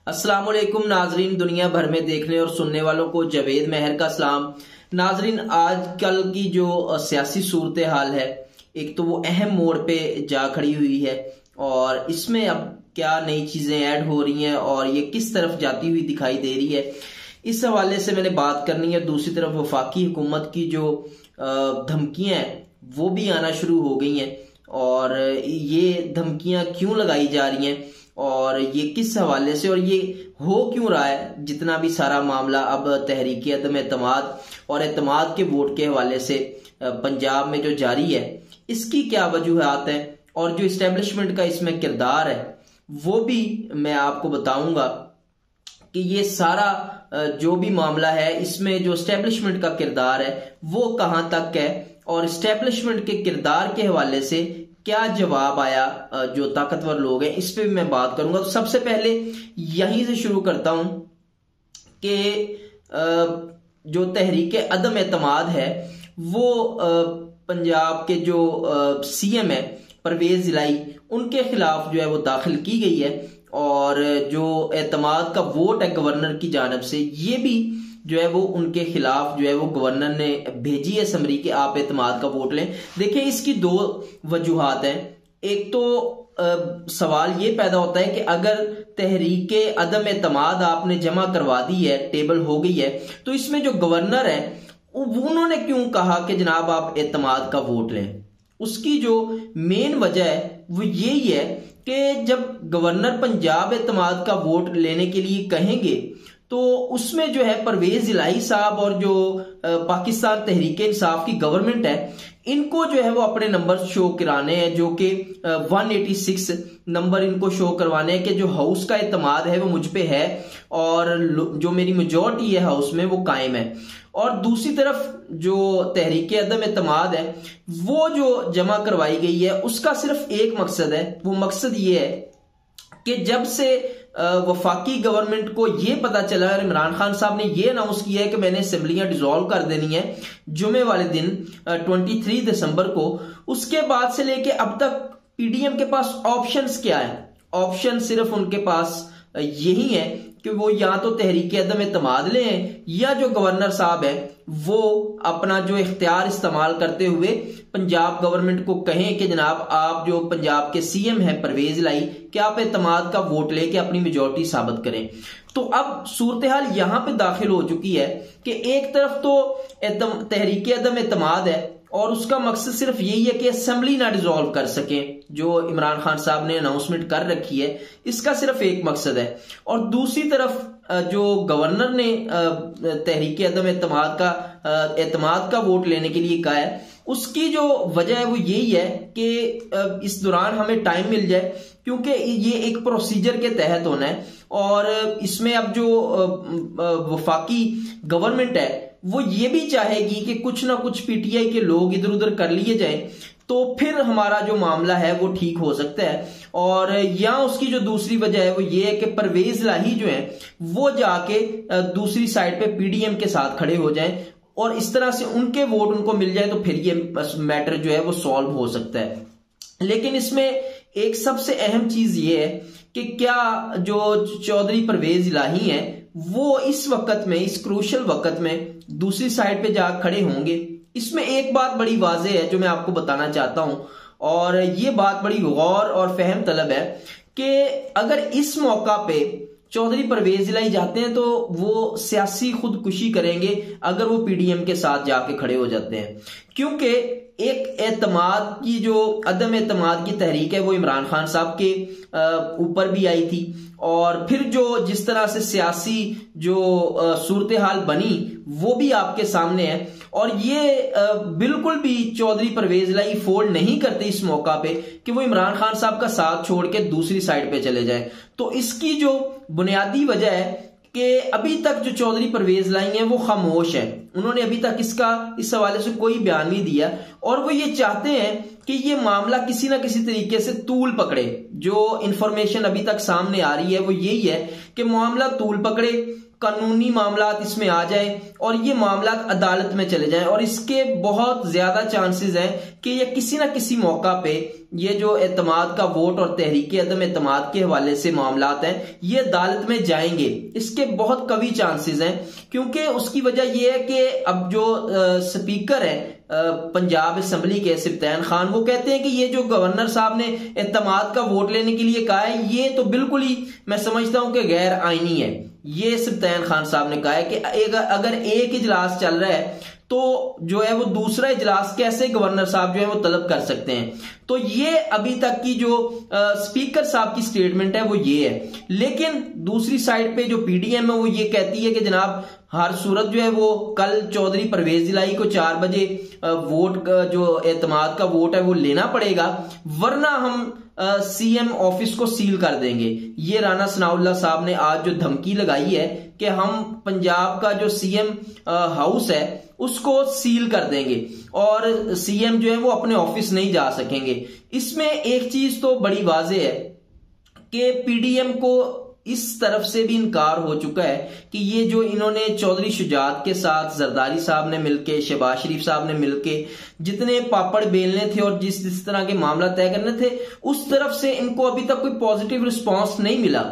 अस्सलाम वालेकुम नाजरीन, दुनिया भर में देखने और सुनने वालों को जावेद मेहर का सलाम। नाजरीन, आजकल की जो सियासी सूरत हाल है, एक तो वो अहम मोड़ पे जा खड़ी हुई है और इसमें अब क्या नई चीजें ऐड हो रही हैं और ये किस तरफ जाती हुई दिखाई दे रही है, इस हवाले से मैंने बात करनी है। दूसरी तरफ वफाकी हुकूमत की जो धमकियां हैं वो भी आना शुरू हो गई हैं और ये धमकियां क्यों लगाई जा रही हैं और ये किस हवाले से और ये हो क्यों रहा है। जितना भी सारा मामला अब तहरीक अदम एतमाद और एतमाद के वोट के हवाले से पंजाब में जो जारी है, इसकी क्या वजूहात है और जो इस्टेब्लिशमेंट का इसमें किरदार है वो भी मैं आपको बताऊंगा कि ये सारा जो भी मामला है इसमें जो इस्टेब्लिशमेंट का किरदार है वो कहां तक है और इस्टेब्लिशमेंट के किरदार के हवाले से क्या जवाब आया जो ताकतवर लोग हैं, इस पे भी मैं बात करूंगा। तो सबसे पहले यहीं से शुरू करता हूं कि जो तहरीक अदम एतमाद है वो पंजाब के जो सीएम है परवेज इलाही, उनके खिलाफ जो है वो दाखिल की गई है और जो एतमाद का वोट है गवर्नर की जानब से, ये भी जो है वो उनके खिलाफ जो है वो गवर्नर ने भेजी है समरी कि आप एतमाद का वोट लें। देखिए, इसकी दो वजूहात हैं। एक तो सवाल ये पैदा होता है कि अगर तहरीक अदम एतमाद आपने जमा करवा दी है, टेबल हो गई है, तो इसमें जो गवर्नर है उन्होंने क्यों कहा कि जनाब आप एतमाद का वोट लें। उसकी जो मेन वजह है वो यही है कि जब गवर्नर पंजाब एतमाद का वोट लेने के लिए कहेंगे तो उसमें जो है परवेज इलाही साहब और जो पाकिस्तान तहरीक इंसाफ की गवर्नमेंट है, इनको जो है वो अपने नंबर शो कराने हैं, जो कि 186 नंबर इनको शो करवाने हैं कि जो हाउस का एतमाद है वो मुझ पे है और जो मेरी मेजॉरिटी है हाउस में वो कायम है। और दूसरी तरफ जो तहरीक अदम एतमाद है वो जो जमा करवाई गई है उसका सिर्फ एक मकसद है। वो मकसद ये है कि जब से वफाकी गवर्नमेंट को ये पता चला और इमरान खान साहब ने ये अनाउंस किया है कि मैंने असेंबलियां डिसॉल्व कर देनी है जुमे वाले दिन 23 दिसंबर को, उसके बाद से लेके अब तक पीडीएम के पास ऑप्शंस क्या है? ऑप्शन सिर्फ उनके पास यही है कि वो या तो तहरीक अदम एतमाद लें या जो गवर्नर साहब है वो अपना जो इख्तियार इस्तेमाल करते हुए पंजाब गवर्नमेंट को कहें कि जनाब आप जो पंजाब के सीएम हैं परवेज इलाही, कि आप एतमाद का वोट लेके अपनी मेजॉरिटी साबित करें। तो अब सूरत हाल यहां पे दाखिल हो चुकी है कि एक तरफ तो तहरीक अदम एतमाद है और उसका मकसद सिर्फ यही है कि असेंबली ना डिसॉल्व कर सके, जो इमरान खान साहब ने अनाउंसमेंट कर रखी है, इसका सिर्फ एक मकसद है। और दूसरी तरफ जो गवर्नर ने तहरीक अदम एतमाद का वोट लेने के लिए कहा है, उसकी जो वजह है वो यही है कि इस दौरान हमें टाइम मिल जाए, क्योंकि ये एक प्रोसीजर के तहत होना है और इसमें अब जो वफाकी गवर्नमेंट है वो ये भी चाहेगी कि कुछ ना कुछ पीटीआई के लोग इधर उधर कर लिए जाए तो फिर हमारा जो मामला है वो ठीक हो सकता है। और या उसकी जो दूसरी वजह है वो ये है कि परवेज इलाही जो है वो जाके दूसरी साइड पे पीडीएम के साथ खड़े हो जाएं और इस तरह से उनके वोट उनको मिल जाए तो फिर ये मैटर जो है वो सॉल्व हो सकता है। लेकिन इसमें एक सबसे अहम चीज ये है कि क्या जो चौधरी परवेज इलाही है वो इस वक्त में, इस क्रूशल वक्त में दूसरी साइड पे जा खड़े होंगे। इसमें एक बात बड़ी वाज़ेह है जो मैं आपको बताना चाहता हूं और ये बात बड़ी गौर और फहम तलब है कि अगर इस मौका पे चौधरी परवेज इलाही जाते हैं तो वो सियासी खुदकुशी करेंगे अगर वो पीडीएम के साथ जाके खड़े हो जाते हैं, क्योंकि एक एतमाद की जो अदम एतमाद की तहरीक है वो इमरान खान साहब के ऊपर भी आई थी और फिर जो जिस तरह से सियासी जो सूरत हाल बनी वो भी आपके सामने है और ये बिल्कुल भी चौधरी परवेज इलाही फोल्ड नहीं करते इस मौका पे कि वो इमरान खान साहब का साथ छोड़ के दूसरी साइड पे चले जाए। तो इसकी जो बुनियादी वजह है कि अभी तक जो चौधरी परवेज इलाही हैं वो खामोश है, उन्होंने अभी तक इस हवाले से कोई बयान नहीं दिया और वो ये चाहते हैं कि ये मामला किसी ना किसी तरीके से तूल पकड़े। जो इंफॉर्मेशन अभी तक सामने आ रही है वो यही है कि मामला तूल पकड़े कानूनी मामलात इसमें आ जाए और ये मामलात अदालत में चले जाएं, और इसके बहुत ज्यादा चांसेस हैं कि ये किसी ना किसी मौका पे ये जो एतमाद का वोट और तहरीक अदम एतमाद के हवाले से मामलात हैं ये अदालत में जाएंगे। इसके बहुत कवी चांसेस हैं, क्योंकि उसकी वजह यह है कि अब जो स्पीकर है पंजाब असेंबली के सिफ्तैन खान, वो कहते हैं कि ये जो गवर्नर साहब ने एतमाद का वोट लेने के लिए कहा है ये तो बिल्कुल ही मैं समझता हूं कि गैर आईनी है। ये सिफ्तैन खान साहब ने कहा है कि अगर एक इजलास चल रहा है तो जो है वो दूसरा इजलास कैसे गवर्नर साहब जो है वो तलब कर सकते हैं। तो ये अभी तक की जो स्पीकर साहब की स्टेटमेंट है वो ये है। लेकिन दूसरी साइड पे जो पीडीएम है वो ये कहती है कि जनाब हर सूरत जो है वो कल चौधरी परवेज इलाही को 4 बजे वोट जो एतमाद का वोट है वो लेना पड़ेगा, वरना हम सीएम ऑफिस को सील कर देंगे। ये राना सनाउल्लाह साहब ने आज जो धमकी लगाई है कि हम पंजाब का जो सीएम हाउस है उसको सील कर देंगे और सीएम जो है वो अपने ऑफिस नहीं जा सकेंगे। इसमें एक चीज तो बड़ी वाज़ेह है कि पीडीएम को इस तरफ से भी इनकार हो चुका है कि ये जो इन्होंने चौधरी शुजात के साथ जरदारी साहब ने मिलके, शहबाज शरीफ साहब ने मिलके जितने पापड़ बेलने थे और जिस तरह के मामला तय करने थे, उस तरफ से इनको अभी तक कोई पॉजिटिव रिस्पांस नहीं मिला।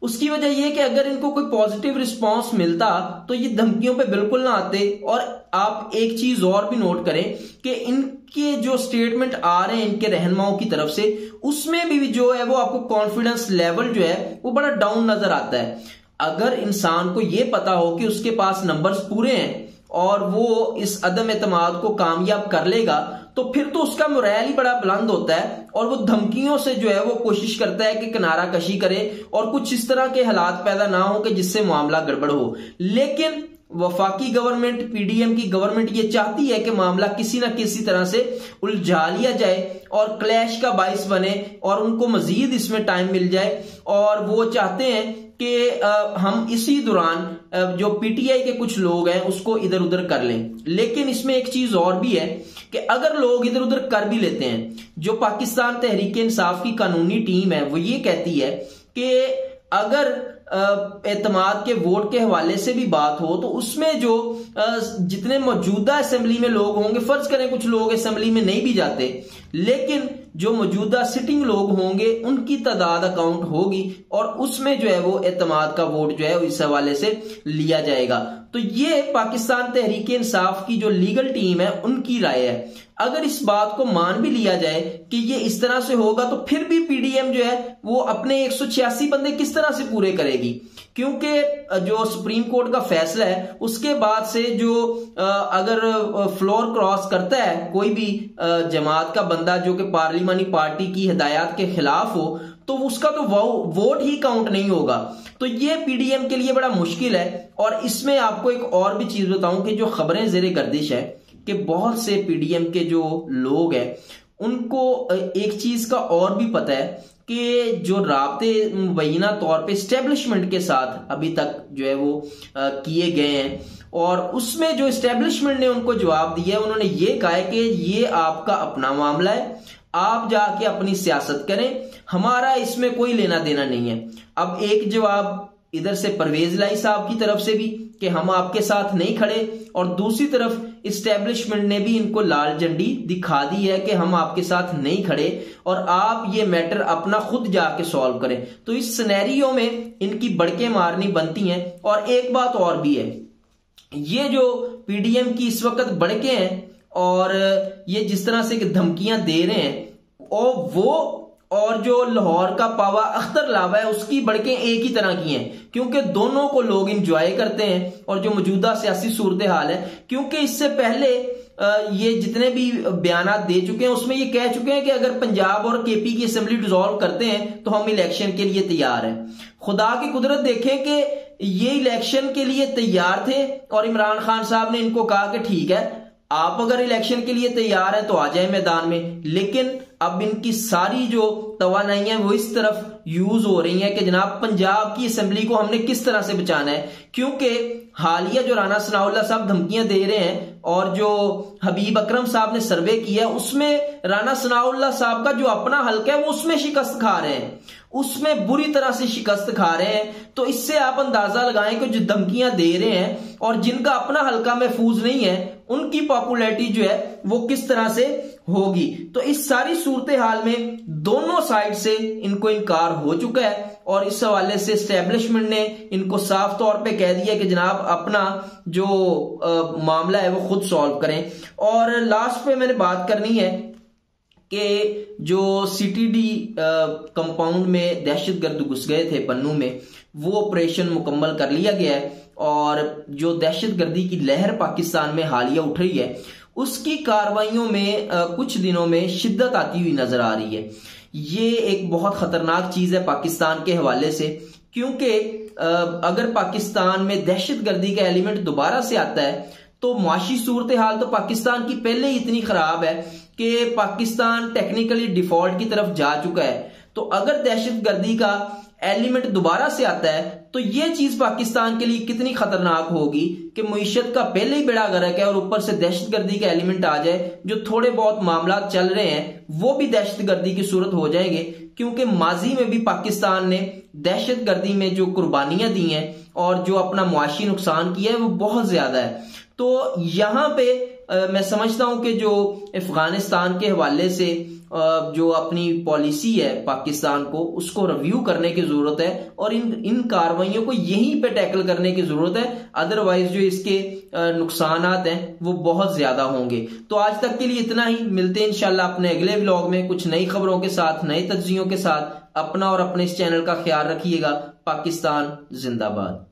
उसकी वजह यह कि अगर इनको कोई पॉजिटिव रिस्पांस मिलता तो ये धमकियों पे बिल्कुल ना आते। और आप एक चीज और भी नोट करें कि इनके जो स्टेटमेंट आ रहे हैं इनके रहनुमाओं की तरफ से, उसमें भी जो है वो आपको कॉन्फिडेंस लेवल जो है वो बड़ा डाउन नजर आता है। अगर इंसान को यह पता हो कि उसके पास नंबर्स पूरे हैं और वो इस अदम एतमाद को कामयाब कर लेगा तो फिर तो उसका मोरल ही बड़ा बुलंद होता है और वो धमकियों से जो है वो कोशिश करता है कि किनारा कशी करे और कुछ इस तरह के हालात पैदा ना हो कि जिससे मामला गड़बड़ हो। लेकिन वफाकी गवर्नमेंट, पीडीएम की गवर्नमेंट ये चाहती है कि मामला किसी ना किसी तरह से उलझा लिया जाए और क्लैश का बाइस बने और उनको मजीद इसमें टाइम मिल जाए। और वो चाहते हैं कि हम इसी दौरान जो पीटीआई के कुछ लोग हैं उसको इधर उधर कर लें। लेकिन इसमें एक चीज और भी है कि अगर लोग इधर उधर कर भी लेते हैं, जो पाकिस्तान तहरीक इंसाफ की कानूनी टीम है वो ये कहती है कि अगर एतमाद के वोट के हवाले से भी बात हो तो उसमें जो जितने मौजूदा असेंबली में लोग होंगे, फर्ज करें कुछ लोग असेंबली में नहीं भी जाते, लेकिन जो मौजूदा सिटिंग लोग होंगे उनकी तादाद अकाउंट होगी और उसमें जो है वो एतमाद का वोट जो है इस हवाले से लिया जाएगा। तो ये पाकिस्तान तहरीक इंसाफ की जो लीगल टीम है उनकी राय है। अगर इस बात को मान भी लिया जाए कि ये इस तरह से होगा तो फिर भी पीडीएम जो है वो अपने 186 बंदे किस तरह से पूरे करेगी, क्योंकि जो सुप्रीम कोर्ट का फैसला है उसके बाद से जो अगर फ्लोर क्रॉस करता है कोई भी जमात का बंदा जो कि पार्लिमानी पार्टी की हिदायत के खिलाफ हो तो उसका तो वोट ही काउंट नहीं होगा। तो ये पीडीएम के लिए बड़ा मुश्किल है। और इसमें आपको एक और भी चीज बताऊं कि जो खबरें ज़ेरे गर्दिश है कि बहुत से पीडीएम के जो लोग हैं उनको एक चीज का और भी पता है कि जो राब्ते मुबैना तौर पे एस्टेब्लिशमेंट के साथ अभी तक जो है वो किए गए हैं और उसमें जो एस्टेब्लिशमेंट ने उनको जवाब दिया है, उन्होंने ये कहा है कि ये आपका अपना मामला है, आप जाके अपनी सियासत करें, हमारा इसमें कोई लेना देना नहीं है। अब एक जवाब इधर से परवेज इलाही साहब की तरफ से भी कि हम आपके साथ नहीं खड़े, और दूसरी तरफ इस्टेब्लिशमेंट ने भी इनको लाल झंडी दिखा दी है कि हम आपके साथ नहीं खड़े और आप ये मैटर अपना खुद जाके सॉल्व करें। तो इस सिनेरियो में इनकी बड़के मारनी बनती हैं। और एक बात और भी है, ये जो पीडीएम की इस वक्त बड़के हैं और ये जिस तरह से धमकियां दे रहे हैं और वो और जो लाहौर का पावा अख्तर लावा है उसकी बड़के एक ही तरह की हैं, क्योंकि दोनों को लोग इंजॉय करते हैं। और जो मौजूदा सियासी सूरत हाल है, क्योंकि इससे पहले ये जितने भी बयानात दे चुके हैं उसमें ये कह चुके हैं कि अगर पंजाब और केपी की असेंबली डिसॉल्व करते हैं तो हम इलेक्शन के लिए तैयार हैं। खुदा की कुदरत देखें कि ये इलेक्शन के लिए तैयार थे और इमरान खान साहब ने इनको कहा कि ठीक है आप अगर इलेक्शन के लिए तैयार हैं तो आ जाए मैदान में, लेकिन अब इनकी सारी जो तवानाइयां वो इस तरफ यूज हो रही हैं कि जनाब पंजाब की असेंबली को हमने किस तरह से बचाना है। क्योंकि हालिया जो राना सनाउल्लाह साहब धमकियां दे रहे हैं और जो हबीब अकरम साहब ने सर्वे किया उसमें राना सनाउल्लाह साहब का जो अपना हल्का है वो उसमें शिकस्त खा रहे हैं, उसमें बुरी तरह से शिकस्त खा रहे हैं। तो इससे आप अंदाजा लगाएं कि जो धमकियां दे रहे हैं और जिनका अपना हल्का महफूज नहीं है उनकी पॉपुलैरिटी जो है वो किस तरह से होगी। तो इस सारी सूरत हाल में दोनों साइड से इनको इनकार हो चुका है और इस हवाले से एस्टेब्लिशमेंट ने इनको साफ तौर पे कह दिया कि जनाब अपना जो मामला है वो खुद सॉल्व करें। और लास्ट पे मैंने बात करनी है कि जो सीटीडी कंपाउंड में दहशतगर्द घुस गए थे पन्नू में, वो ऑपरेशन मुकम्मल कर लिया गया है और जो दहशतगर्दी की लहर पाकिस्तान में हालिया उठ रही है उसकी कार्रवाइयों में कुछ दिनों में शिद्दत आती हुई नजर आ रही है। ये एक बहुत खतरनाक चीज है पाकिस्तान के हवाले से, क्योंकि अगर पाकिस्तान में दहशतगर्दी का एलिमेंट दोबारा से आता है तो माशी सूरत हाल तो पाकिस्तान की पहले ही इतनी खराब है कि पाकिस्तान टेक्निकली डिफॉल्ट की तरफ जा चुका है। तो अगर दहशतगर्दी का एलिमेंट दोबारा से आता है तो ये चीज पाकिस्तान के लिए कितनी खतरनाक होगी कि मुईशत का पहले ही बेड़ा गर्क है और ऊपर से दहशतगर्दी का एलिमेंट आ जाए। जो थोड़े बहुत मामला चल रहे हैं वो भी दहशतगर्दी की सूरत हो जाएंगे, क्योंकि माजी में भी पाकिस्तान ने दहशतगर्दी में जो कुर्बानियां दी हैं और जो अपना मुआशी नुकसान किया है वो बहुत ज्यादा है। तो यहां पे मैं समझता हूं कि जो अफगानिस्तान के हवाले से जो अपनी पॉलिसी है पाकिस्तान को उसको रिव्यू करने की जरूरत है और इन कार्रवाइयों को यहीं पे टैकल करने की जरूरत है, अदरवाइज जो इसके नुकसानात हैं वो बहुत ज्यादा होंगे। तो आज तक के लिए इतना ही, मिलते हैं इंशाल्लाह अपने अगले व्लॉग में कुछ नई खबरों के साथ, नए तज्जियों के साथ। अपना और अपने इस चैनल का ख्याल रखिएगा। पाकिस्तान जिंदाबाद।